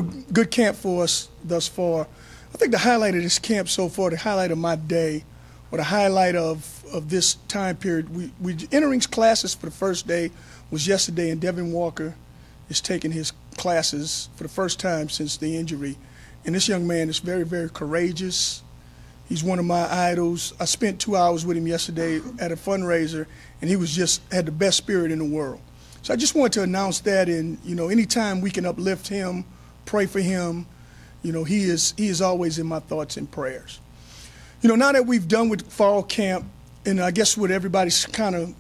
a good camp for us thus far. I think the highlight of this camp so far, the highlight of my day, or the highlight of this time period, we entering classes for the first day was yesterday, and Devin Walker is taking his classes for the first time since the injury. And this young man is very, very courageous. He's one of my idols. I spent 2 hours with him yesterday at a fundraiser, and he was just had the best spirit in the world. So I just wanted to announce that, and anytime we can uplift him, pray for him, he is always in my thoughts and prayers. Now that we've done with fall camp, and I guess what everybody's kind of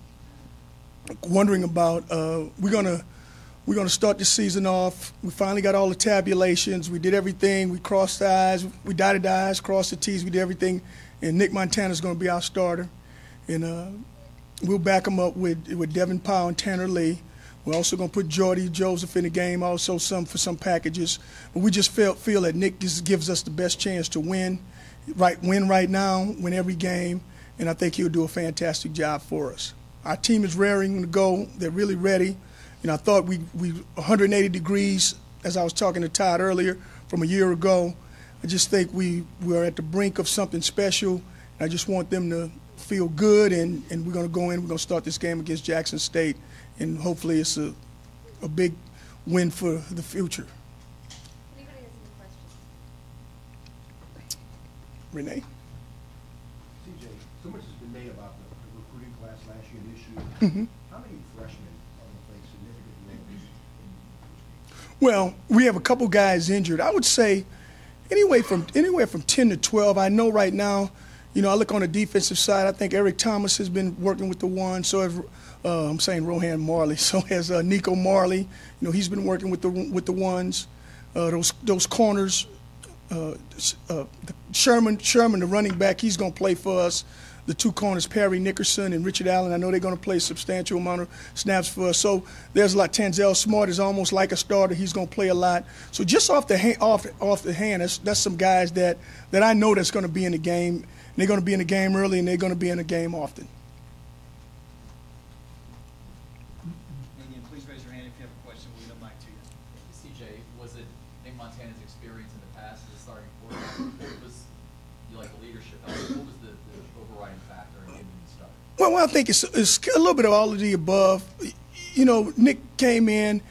wondering about, we're gonna start the season off. We finally got all the tabulations. We did everything. We crossed the I's. We dotted the I's, crossed the T's. We did everything. And Nick Montana's going to be our starter. And we'll back him up with Devin Powell and Tanner Lee. We're also going to put Jordy Joseph in the game, also for some packages. But we just feel that Nick just gives us the best chance to win right now, win every game. And I think he'll do a fantastic job for us. Our team is raring to go. They're really ready. I thought we 180 degrees, as I was talking to Todd earlier, from a year ago. I just think we're at the brink of something special. I just want them to feel good, and we're going to go in. We're going to start this game against Jackson State, and hopefully it's a big win for the future. Anybody has any questions? Renee? CJ, so much has been made about the recruiting class last year and this year. Mm-hmm. How many freshmen are going to play significant roles in Well, we have a couple guys injured. I would say anywhere from 10 to 12. I know right now, I look on the defensive side. I think Eric Thomas has been working with the one. So have, I'm saying Rohan Marley. So has Nico Marley. He's been working with the ones. Those corners. Sherman, the running back, he's going to play for us. The two corners, Perry Nickerson and Richard Allen, I know they're going to play a substantial amount of snaps for us. So there's a lot. Tanzel Smart is almost like a starter. He's going to play a lot. So just off the hand, that's some guys that I know that's going to be in the game. And they're going to be in the game early, and they're going to be in the game often. And please raise your hand if you have a question. We'll get a mic to you. CJ, was it Nick Montana's experience in the past as a starting quarterback? What was the leadership? What was the overriding factor in getting him started? Well, I think it's a little bit of all of the above. Nick came in,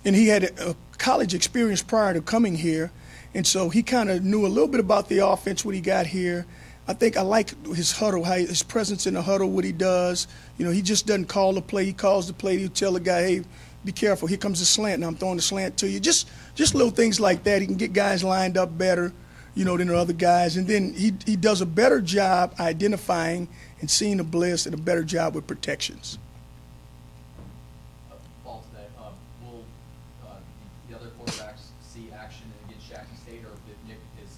and he had a college experience prior to coming here, and so he kind of knew a little bit about the offense when he got here. I think I like his huddle, his presence in the huddle, what he does. He just doesn't call the play. He calls the play. He'll tell the guy, hey, be careful. Here comes the slant, and I'm throwing the slant to you. Just little things like that. He can get guys lined up better, than the other guys. And then he does a better job identifying and seeing the blitz, and a better job with protections. Paul, today, will the other quarterbacks see action against Jackson State, or if Nick is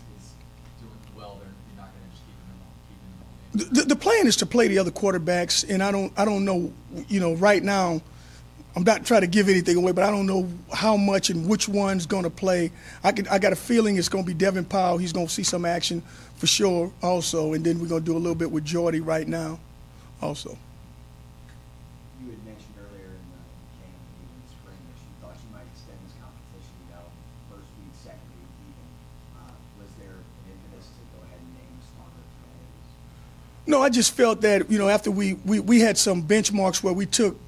doing well, you're not going to just keep him in all game? The plan is to play the other quarterbacks, and I don't know, right now, I'm not trying to give anything away, but I don't know how much and which one's going to play. I got a feeling it's going to be Devin Powell. He's going to see some action for sure also, and then we're going to do a little bit with Jordy right now also. You had mentioned earlier in the camp, even in the spring, that you thought you might extend this competition, first week, second week, even. Was there an impetus to go ahead and name smaller communities? No, I just felt that, after we had some benchmarks where we took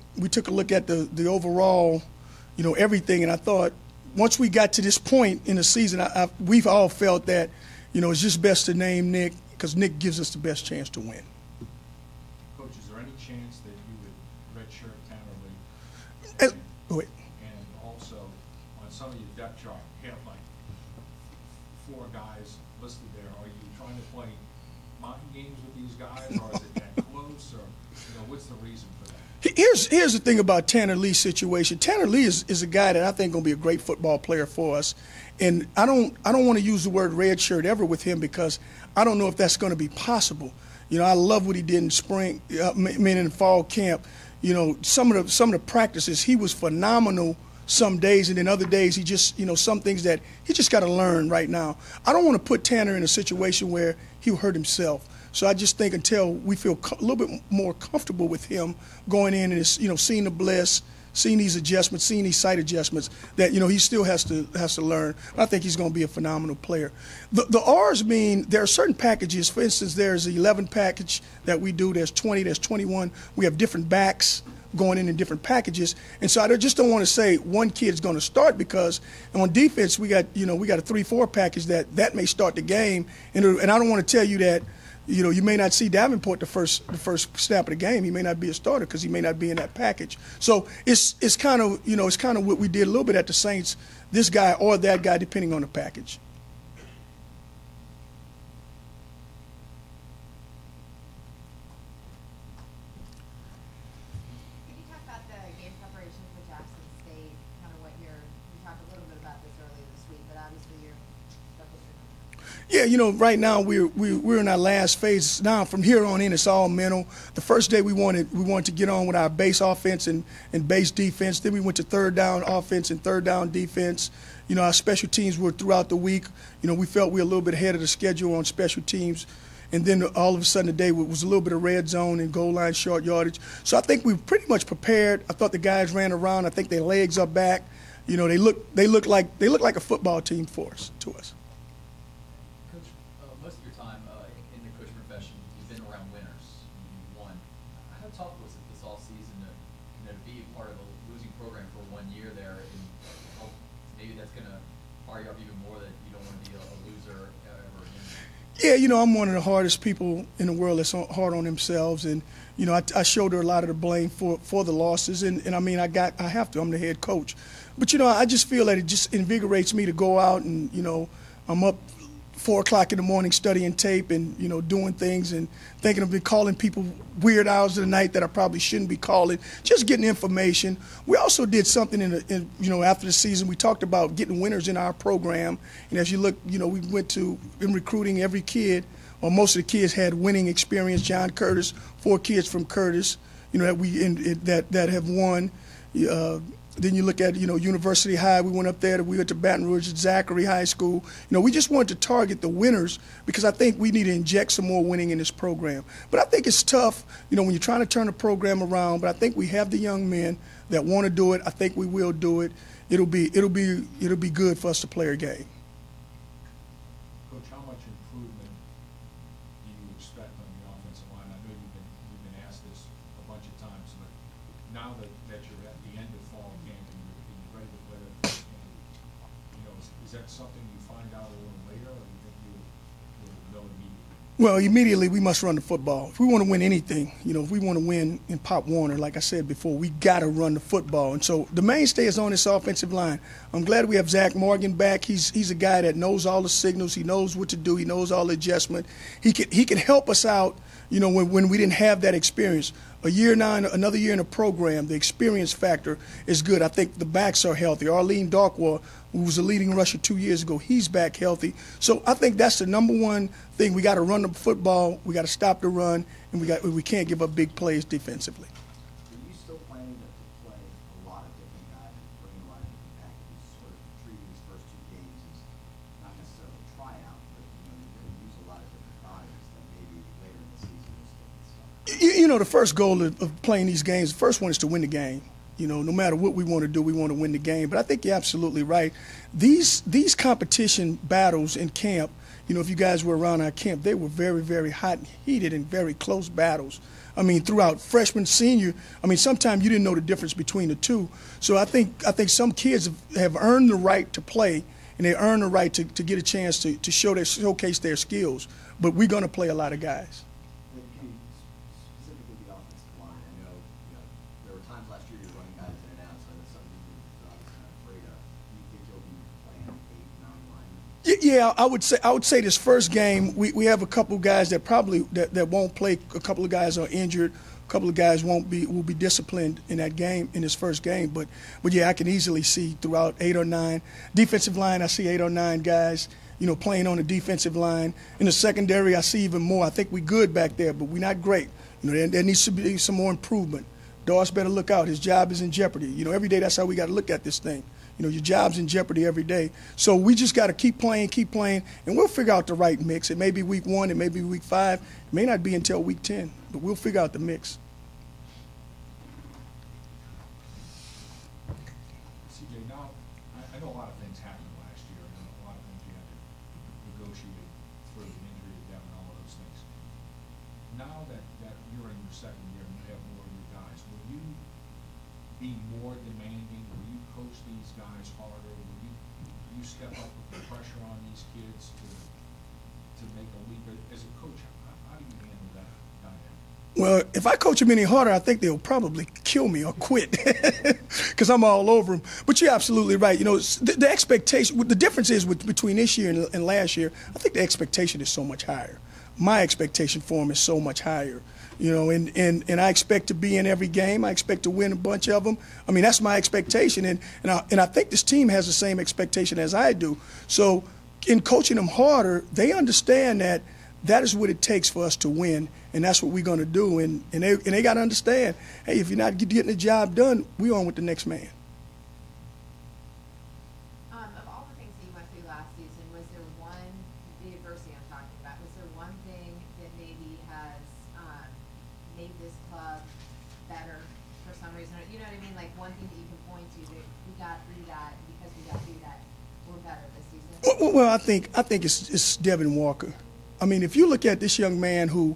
a look at the overall, everything, and I thought once we got to this point in the season, we've all felt that, it's just best to name Nick, because Nick gives us the best chance to win. Coach, is there any chance that you would redshirt Tanner Lee? Wait. And also, on some of your depth chart, you have like 4 guys listed there. Are you trying to play mind games with these guys, or is it that close, or what's the reason for that? Here's the thing about Tanner Lee's situation. Tanner Lee is a guy that I think going to be a great football player for us, and I don't want to use the word red shirt ever with him, because I don't know if that's going to be possible. I love what he did in spring, in fall camp. Some of the practices, he was phenomenal some days, and then other days he just, some things that he just got to learn right now. I don't want to put Tanner in a situation where he'll hurt himself. So I just think until we feel a little bit more comfortable with him going in and seeing the blitz, seeing these adjustments, seeing these sight adjustments that, you know, he still has to learn. I think he's going to be a phenomenal player. The R's mean there are certain packages. For instance, there's the 11 package that we do. There's 20, there's 21. We have different backs going in different packages, and so I just don't want to say one kid's going to start, because on defense we got a 3-4 package that may start the game, and I don't want to tell you that, you know, you may not see Davenport the first snap of the game. He may not be a starter because he may not be in that package. So it's kind of, you know, it's kind of what we did a little bit at the Saints, this guy or that guy, depending on the package. Can you talk about the game preparation for Jackson State? Kind of what you talked a little bit about this earlier this week, but obviously you're focusing on. Yeah, you know, right now we're in our last phase. Now from here on in, it's all mental. The first day we wanted to get on with our base offense and base defense. Then we went to third down offense and third down defense. You know, our special teams were throughout the week. You know, we felt we were a little bit ahead of the schedule on special teams. And then all of a sudden today was a little bit of red zone and goal line short yardage. So I think we were pretty much prepared. I thought the guys ran around. I think their legs are back. You know, they look like a football team to us. Coach, most of your time in the coach profession, you've been around winners. You've won. How tough was it this all season to be part of a losing program for 1 year there, and maybe that's going to fire you up even more that you don't want to be a loser ever again? Yeah, you know, I'm one of the hardest people in the world that's hard on themselves, and you know, I shoulder a lot of the blame for the losses, and I mean, I have to. I'm the head coach, but you know, I just feel that it just invigorates me to go out and, you know, I'm up 4 o'clock in the morning studying tape and, you know, doing things and thinking of calling people weird hours of the night that I probably shouldn't be calling, just getting information. We also did something in you know, after the season, we talked about getting winners in our program. And as you look, you know, we went to, in recruiting, every kid, or most of the kids had winning experience. John Curtis, 4 kids from Curtis, you know, that have won. Then you look at, you know, University High. We went up there. We went to Baton Rouge at Zachary High School. You know, we just wanted to target the winners because I think we need to inject some more winning in this program. But I think it's tough, you know, when you're trying to turn the program around. But I think we have the young men that want to do it. I think we will do it. It'll be good for us to play our game. Coach, how much improvement do you expect on the offensive line? I know you've been asked this a bunch of times, but now that you're at the end of fall camp and you're ready to play that first game, you know, is that something you find out a little later, or do you think you'll know immediately? Well, immediately we must run the football. If we want to win anything, you know, if we want to win in Pop Warner, like I said before, we got to run the football. And so the mainstay is on this offensive line. I'm glad we have Zach Morgan back. He's a guy that knows all the signals. He knows what to do. He knows all the adjustment. He can help us out, you know, when we didn't have that experience. Another year in the program, the experience factor is good. I think the backs are healthy. Arlene Darkwa, who was the leading rusher 2 years ago, he's back healthy. So I think that's the number one thing. We got to run the football. We got to stop the run, and we can't give up big plays defensively. Are you still planning to play a lot of different guys, bring a lot of different packages, sort of treating these first 2 games as not necessarily a tryout, but, you know, you're going to use a lot of different bodies that maybe later in the season will still start? You know, the first goal of playing these games, the first one is to win the game. You know, no matter what we want to do, we want to win the game. But I think you're absolutely right. These competition battles in camp, you know, if you guys were around our camp, they were very, very hot and heated and very close battles. I mean, throughout freshman, senior, I mean, sometimes you didn't know the difference between the two. So I think some kids have earned the right to play, and they earn the right to get a chance to showcase their skills. But we're going to play a lot of guys. Specifically the offensive line, I know, there were times last year you were running guys in and out, so that's something you're obviously not afraid of. Do you think you'll be playing 8, 9 linemen? Yeah, I would say this first game we have a couple guys that probably that won't play. A couple of guys are injured. A couple of guys will be disciplined in that game, in this first game. But yeah, I can easily see throughout 8 or 9 defensive line. I see 8 or 9 guys, you know, playing on the defensive line. In the secondary, I see even more. I think we're good back there, but we're not great. You know, there needs to be some more improvement. Doss better look out. His job is in jeopardy. You know, every day that's how we got to look at this thing. You know, your job's in jeopardy every day. So we just got to keep playing, and we'll figure out the right mix. It may be week 1, it may be week 5. It may not be until week 10, but we'll figure out the mix. in your second year and you have more of your guys, will you be more demanding? Will you coach these guys harder? Will you step up with the pressure on these kids to make a leap? As a coach, how do you handle that dynamic? Well, if I coach them any harder, I think they'll probably kill me or quit because I'm all over them. But you're absolutely right. You know, the expectation, the difference is between this year and last year, I think the expectation is so much higher. My expectation for them is so much higher. You know, and I expect to be in every game. I expect to win a bunch of them. I mean, that's my expectation. And I think this team has the same expectation as I do. So in coaching them harder, they understand that that is what it takes for us to win, and that's what we're going to do. And they got to understand, hey, if you're not getting the job done, we're on with the next man. Of all the things that you went through last season, was there one, the adversity I'm talking about, was there one thing that maybe has made this club better for some reason? You know what I mean? Like one thing that you can point to that we got through that, and because we got through that, we're better this season? Well, I think it's Devin Walker. I mean, if you look at this young man who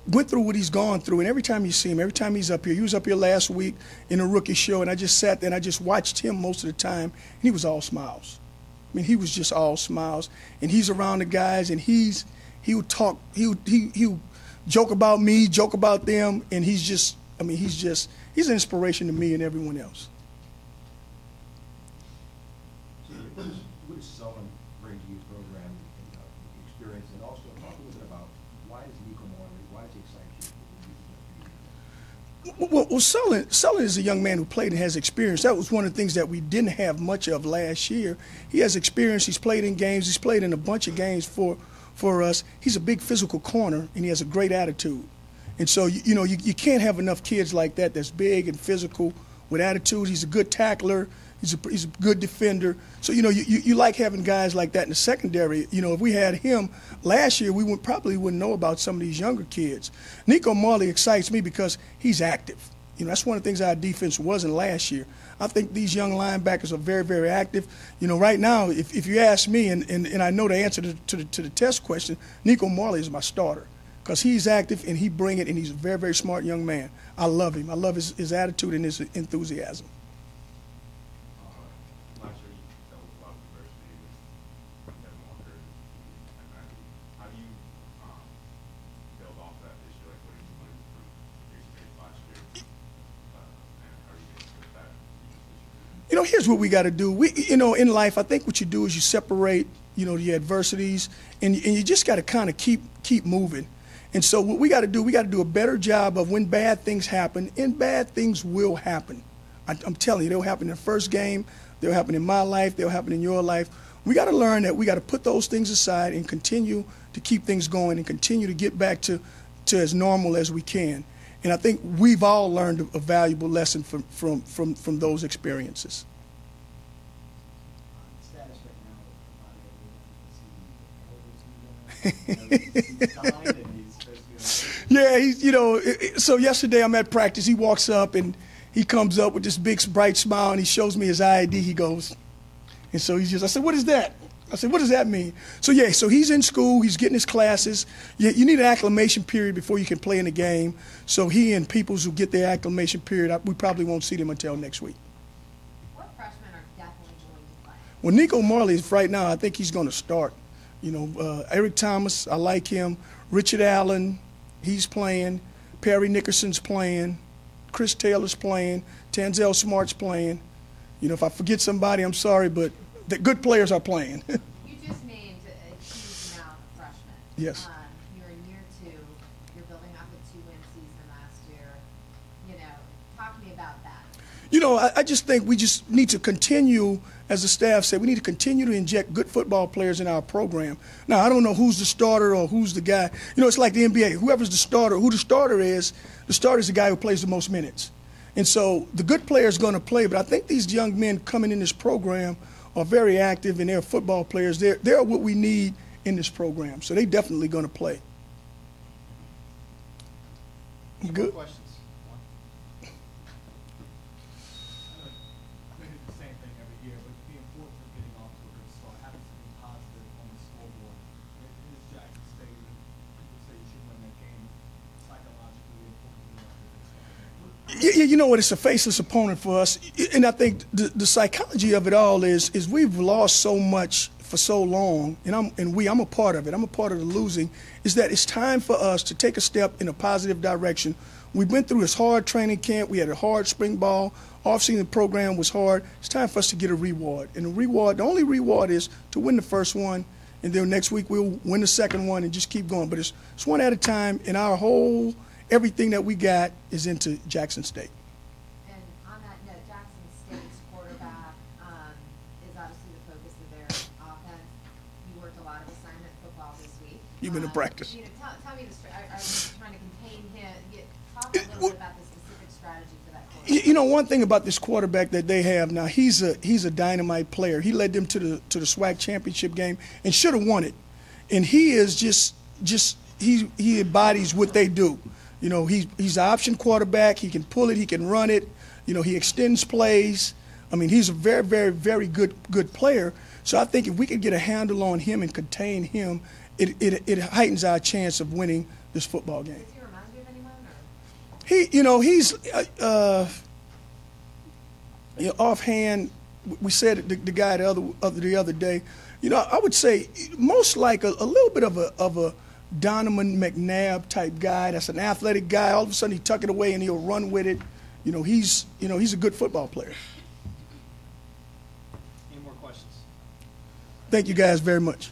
went through what he's gone through, and every time you see him, every time he's up here, he was up here last week in a rookie show, and I just sat there and I just watched him most of the time, and he was all smiles. I mean, he was just all smiles, and he's around the guys, and he would talk, he would joke about me, joke about them, and he's an inspiration to me and everyone else. So what does Sullivan bring to your program and experience? And also talk a little bit about why does Nico Marley, why does he excite you? Well, Sullivan is a young man who played and has experience. That was one of the things that we didn't have much of last year. He has experience. He's played in games. He's played in a bunch of games for us. He's a big physical corner, and he has a great attitude. And so, you can't have enough kids like that that's big and physical with attitude. He's a good tackler. He's a good defender. So, you like having guys like that in the secondary. If we had him last year, we probably wouldn't know about some of these younger kids. Nico Marley excites me because he's active. That's one of the things our defense wasn't last year. I think these young linebackers are very, very active. Right now, if you ask me, and I know the answer to the test question, Nico Marley is my starter because he's active and he bring it, and he's a very, very smart young man. I love him. I love his attitude and his enthusiasm. Last year, you dealt with a lot of adversity with Devin Walker and Matthew. How do you build off that this year? Like, what did you learn from your experience last year? And how are you going to put that this year? Here's what we got to do. In life, I think what you do is you separate, the adversities, and you just got to kind of keep moving. And so what we got to do a better job of when bad things happen, and bad things will happen. I'm telling you, they'll happen in the first game, they'll happen in my life, they'll happen in your life. We got to learn that we got to put those things aside and continue to keep things going and continue to get back to as normal as we can. And I think we've all learned a valuable lesson from those experiences. Status right now, Yeah, so yesterday I'm at practice. He walks up and he comes up with this big, bright smile, and he shows me his ID. He goes, and so I said, what is that? I said, what does that mean? So he's in school. He's getting his classes. You need an acclimation period before you can play in the game. So he and Peoples will get their acclimation period. We probably won't see them until next week. What freshmen are definitely going to play? Well, Nico Marley is right now, I think he's going to start. Eric Thomas, I like him. Richard Allen, he's playing. Perry Nickerson's playing. Chris Taylor's playing. Tanzel Smart's playing. If I forget somebody, I'm sorry, but the good players are playing. You just named a huge amount of freshmen. Yes. You're in year 2. You're building off a 2-win season last year. Talk to me about that. I just think we just need to continue, as the staff said, we need to continue to inject good football players in our program. Now, I don't know who's the starter or who's the guy. It's like the NBA. Whoever's the starter, who the starter is the guy who plays the most minutes. And so the good player is going to play, but I think these young men coming in this program are very active, and they're football players. They're what we need in this program, so they're definitely going to play. Good. Questions? Maybe the same thing every year, but the importance of getting off to a good start, having something positive on the scoreboard. It is Jackson State, and people say you should win that game. Psychologically important You know what? It's a faceless opponent for us, and I think the psychology of it all is we've lost so much for so long, and I'm a part of it. I'm a part of the losing. Is that it's time for us to take a step in a positive direction. We've been through this hard training camp. We had a hard spring ball. Off-season program was hard. It's time for us to get a reward, and the only reward is to win the first one, and then next week we'll win the second one and just keep going. But it's one at a time, and everything that we got is into Jackson State. And on that note, Jackson State's quarterback is obviously the focus of their offense. You worked a lot of assignment football this week. You've been to practice. You know, tell me are you trying to contain him? Talk a little bit about the specific strategy for that quarterback. You know, one thing about this quarterback that they have now, he's a dynamite player. He led them to the SWAC championship game and should have won it. And he is he embodies what they do. You know, he's an option quarterback. He can pull it. He can run it. You know, he extends plays. I mean, he's a very, very, very good player. So I think if we could get a handle on him and contain him, it heightens our chance of winning this football game. Does he remind you of anyone? Or? He's offhand. We said the guy the other day. You know, I would say most like a little bit of a Donovan McNabb type guy. That's an athletic guy. All of a sudden, he tuck it away and he'll run with it. You know, he's a good football player. Any more questions? Thank you guys very much.